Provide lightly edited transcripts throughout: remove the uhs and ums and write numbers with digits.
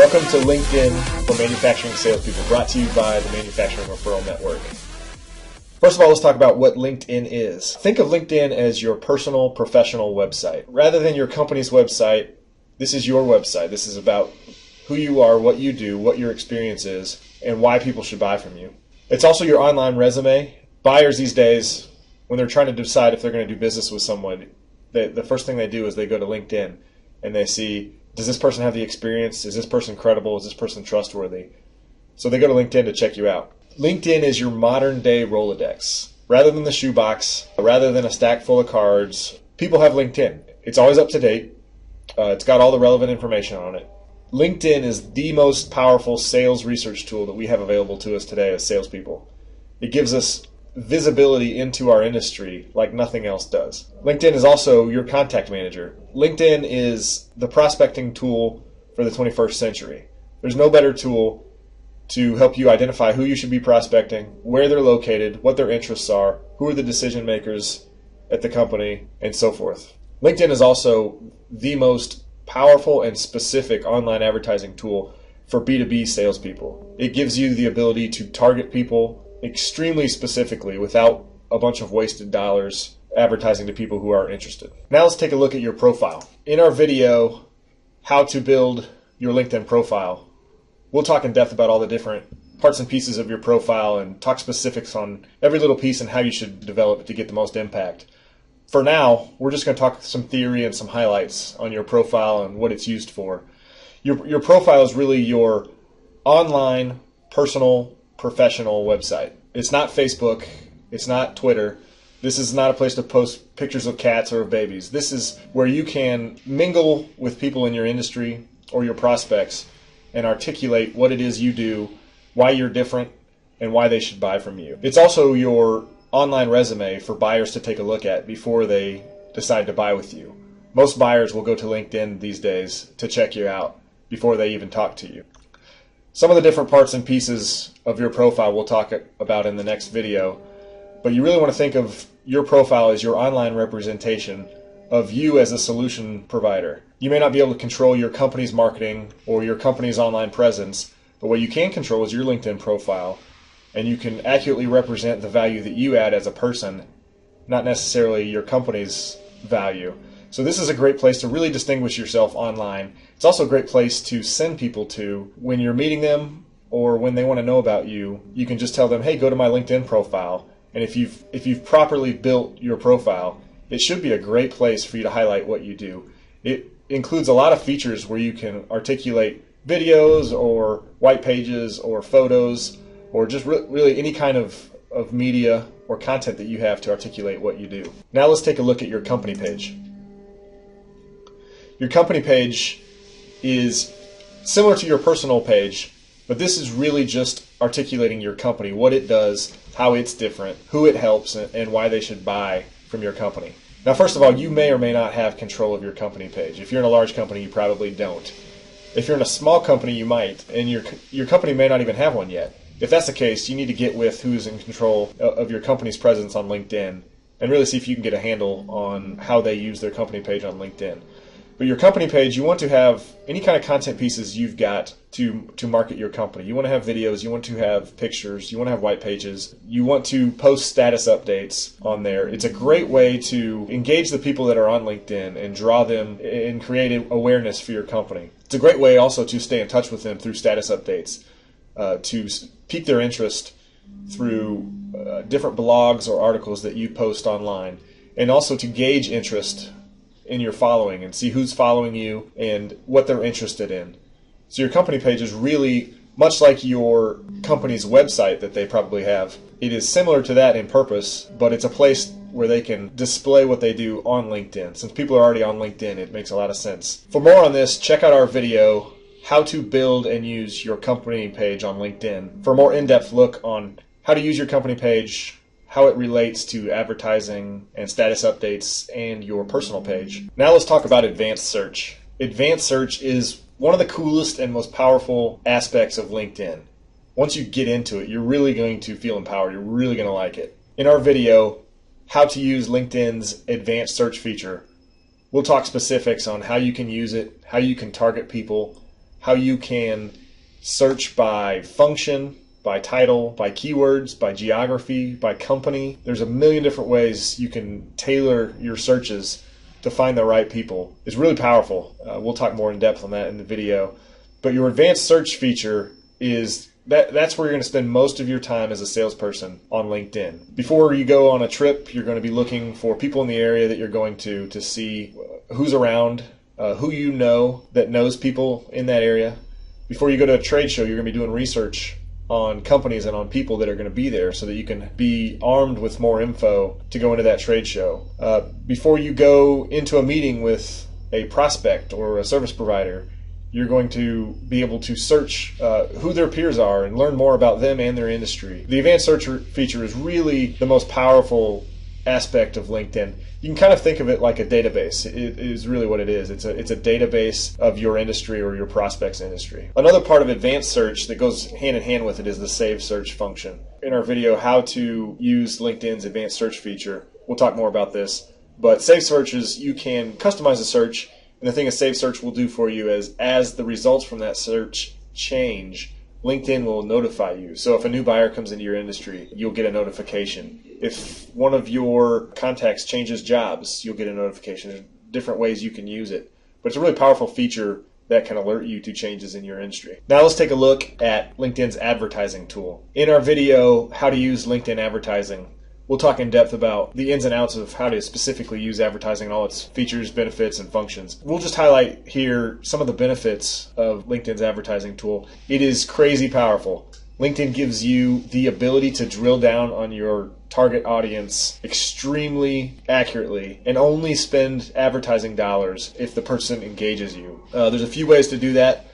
Welcome to LinkedIn for Manufacturing Salespeople, brought to you by the Manufacturing Referral Network. First of all, let's talk about what LinkedIn is. Think of LinkedIn as your personal, professional website. Rather than your company's website, this is your website. This is about who you are, what you do, what your experience is, and why people should buy from you. It's also your online resume. Buyers these days, when they're trying to decide if they're going to do business with someone, the first thing they do is they go to LinkedIn and they see, does this person have the experience? Is this person credible? Is this person trustworthy? So they go to LinkedIn to check you out. LinkedIn is your modern day Rolodex. Rather than the shoebox, rather than a stack full of cards, people have LinkedIn. It's always up to date. It's got all the relevant information on it. LinkedIn is the most powerful sales research tool that we have available to us today as salespeople. It gives us visibility into our industry like nothing else does. LinkedIn is also your contact manager. LinkedIn is the prospecting tool for the 21st century. There's no better tool to help you identify who you should be prospecting, where they're located, what their interests are, who are the decision makers at the company, and so forth. LinkedIn is also the most powerful and specific online advertising tool for B2B salespeople. It gives you the ability to target people extremely specifically without a bunch of wasted dollars advertising to people who are interested. Now let's take a look at your profile. In our video, how to build your LinkedIn profile, we'll talk in depth about all the different parts and pieces of your profile and talk specifics on every little piece and how you should develop it to get the most impact. For now, we're just going to talk some theory and some highlights on your profile and what it's used for. Your profile is really your online, personal, professional website. It's not Facebook. It's not Twitter. This is not a place to post pictures of cats or of babies. This is where you can mingle with people in your industry or your prospects and articulate what it is you do, why you're different, and why they should buy from you. It's also your online resume for buyers to take a look at before they decide to buy with you. Most buyers will go to LinkedIn these days to check you out before they even talk to you. Some of the different parts and pieces of your profile we'll talk about in the next video, but you really want to think of your profile as your online representation of you as a solution provider. You may not be able to control your company's marketing or your company's online presence, but what you can control is your LinkedIn profile, and you can accurately represent the value that you add as a person, not necessarily your company's value. So this is a great place to really distinguish yourself online. It's also a great place to send people to when you're meeting them or when they want to know about you. You can just tell them, hey, go to my LinkedIn profile. And if you've properly built your profile, it should be a great place for you to highlight what you do. It includes a lot of features where you can articulate videos or white pages or photos or just really any kind of media or content that you have to articulate what you do. Now let's take a look at your company page. Your company page is similar to your personal page, but this is really just articulating your company, what it does, how it's different, who it helps, and why they should buy from your company. Now, first of all, you may or may not have control of your company page. If you're in a large company, you probably don't. If you're in a small company, you might, and your company may not even have one yet. If that's the case, you need to get with who's in control of your company's presence on LinkedIn and really see if you can get a handle on how they use their company page on LinkedIn. But your company page, you want to have any kind of content pieces you've got to market your company. You want to have videos, you want to have pictures, you want to have white pages, you want to post status updates on there. It's a great way to engage the people that are on LinkedIn and draw them and create awareness for your company. It's a great way also to stay in touch with them through status updates, to pique their interest through different blogs or articles that you post online, and also to gauge interest in your following and see who's following you and what they're interested in. So your company page is really much like your company's website that they probably have. It is similar to that in purpose, but it's a place where they can display what they do on LinkedIn. Since people are already on LinkedIn, it makes a lot of sense. For more on this, check out our video, How to Build and Use Your Company Page on LinkedIn, for a more in-depth look on how to use your company page, how it relates to advertising and status updates and your personal page. Now let's talk about advanced search. Advanced search is one of the coolest and most powerful aspects of LinkedIn. Once you get into it, you're really going to feel empowered. You're really going to like it. In our video, How to Use LinkedIn's Advanced Search feature, we'll talk specifics on how you can use it, how you can target people, how you can search by function, by title, by keywords, by geography, by company. There's a million different ways you can tailor your searches to find the right people. It's really powerful. We'll talk more in depth on that in the video. But your advanced search feature is that's where you're going to spend most of your time as a salesperson on LinkedIn. Before you go on a trip, you're going to be looking for people in the area that you're going to see who's around, who you know that knows people in that area. Before you go to a trade show, you're going to be doing research on companies and on people that are going to be there so that you can be armed with more info to go into that trade show. Before you go into a meeting with a prospect or a service provider, you're going to be able to search who their peers are and learn more about them and their industry. The advanced search feature is really the most powerful aspect of LinkedIn. You can kind of think of it like a database. It is really what it is. It's a database of your industry or your prospect's industry. Another part of advanced search that goes hand in hand with it is the save search function. In our video, how to use LinkedIn's advanced search feature, we'll talk more about this. But save searches, you can customize a search, and the thing a save search will do for you is as the results from that search change, LinkedIn will notify you. So if a new buyer comes into your industry, you'll get a notification. If one of your contacts changes jobs, you'll get a notification. There's different ways you can use it. But it's a really powerful feature that can alert you to changes in your industry. Now let's take a look at LinkedIn's advertising tool. In our video, how to use LinkedIn advertising, we'll talk in depth about the ins and outs of how to specifically use advertising and all its features, benefits, and functions. We'll just highlight here some of the benefits of LinkedIn's advertising tool. It is crazy powerful. LinkedIn gives you the ability to drill down on your target audience extremely accurately and only spend advertising dollars if the person engages you. There's a few ways to do that.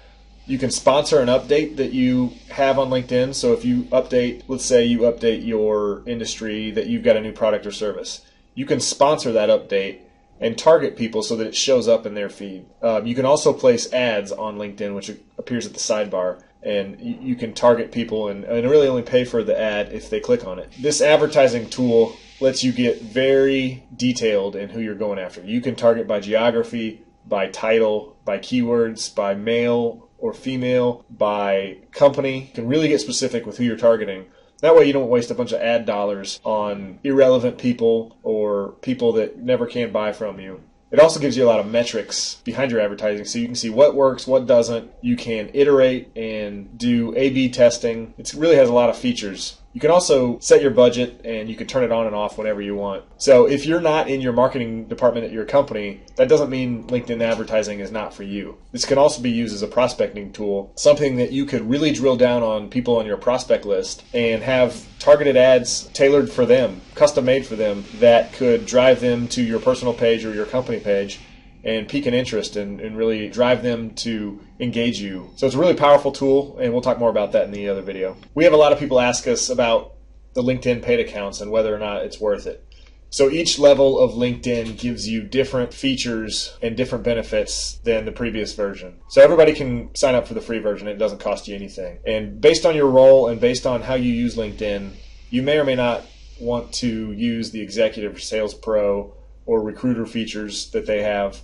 You can sponsor an update that you have on LinkedIn. So if you update, let's say you update your industry that you've got a new product or service, you can sponsor that update and target people so that it shows up in their feed. You can also place ads on LinkedIn, which appears at the sidebar, and you can target people and really only pay for the ad if they click on it. This advertising tool lets you get very detailed in who you're going after. You can target by geography, by title, by keywords, by male or female, by company. You can really get specific with who you're targeting. That way you don't waste a bunch of ad dollars on irrelevant people or people that never can buy from you. It also gives you a lot of metrics behind your advertising so you can see what works, what doesn't. You can iterate and do A/B testing. It really has a lot of features. You can also set your budget and you can turn it on and off whenever you want. So if you're not in your marketing department at your company, that doesn't mean LinkedIn advertising is not for you. This can also be used as a prospecting tool, something that you could really drill down on people on your prospect list and have targeted ads tailored for them, custom made for them, that could drive them to your personal page or your company page and pique an interest and really drive them to engage you. So it's a really powerful tool, and we'll talk more about that in the other video. We have a lot of people ask us about the LinkedIn paid accounts and whether or not it's worth it. So each level of LinkedIn gives you different features and different benefits than the previous version. So everybody can sign up for the free version. It doesn't cost you anything. And based on your role and based on how you use LinkedIn, you may or may not want to use the Executive Sales Pro or Recruiter features that they have.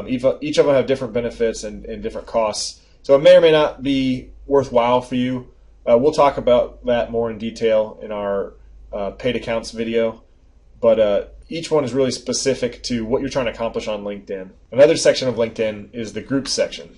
Each of them have different benefits and different costs. So it may or may not be worthwhile for you. We'll talk about that more in detail in our paid accounts video. But each one is really specific to what you're trying to accomplish on LinkedIn. Another section of LinkedIn is the groups section.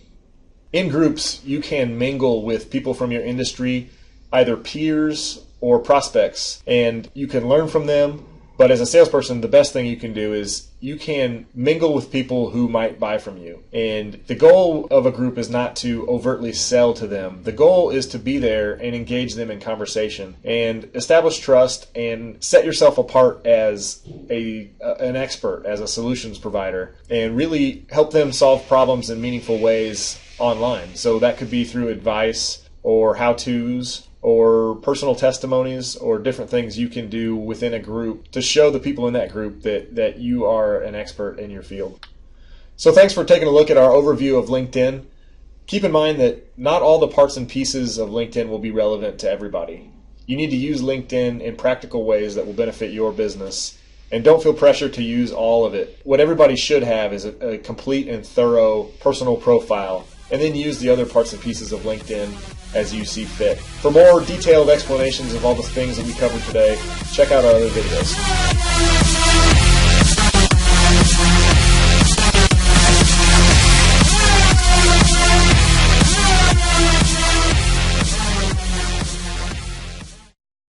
In groups, you can mingle with people from your industry, either peers or prospects, and you can learn from them. But as a salesperson, the best thing you can do is you can mingle with people who might buy from you. And the goal of a group is not to overtly sell to them. The goal is to be there and engage them in conversation and establish trust and set yourself apart as an expert, as a solutions provider, and really help them solve problems in meaningful ways online. So that could be through advice or how-tos, or personal testimonies, or different things you can do within a group to show the people in that group that you are an expert in your field. So thanks for taking a look at our overview of LinkedIn. Keep in mind that not all the parts and pieces of LinkedIn will be relevant to everybody. You need to use LinkedIn in practical ways that will benefit your business, and don't feel pressure to use all of it. What everybody should have is a complete and thorough personal profile and then use the other parts and pieces of LinkedIn as you see fit. For more detailed explanations of all the things that we covered today, check out our other videos.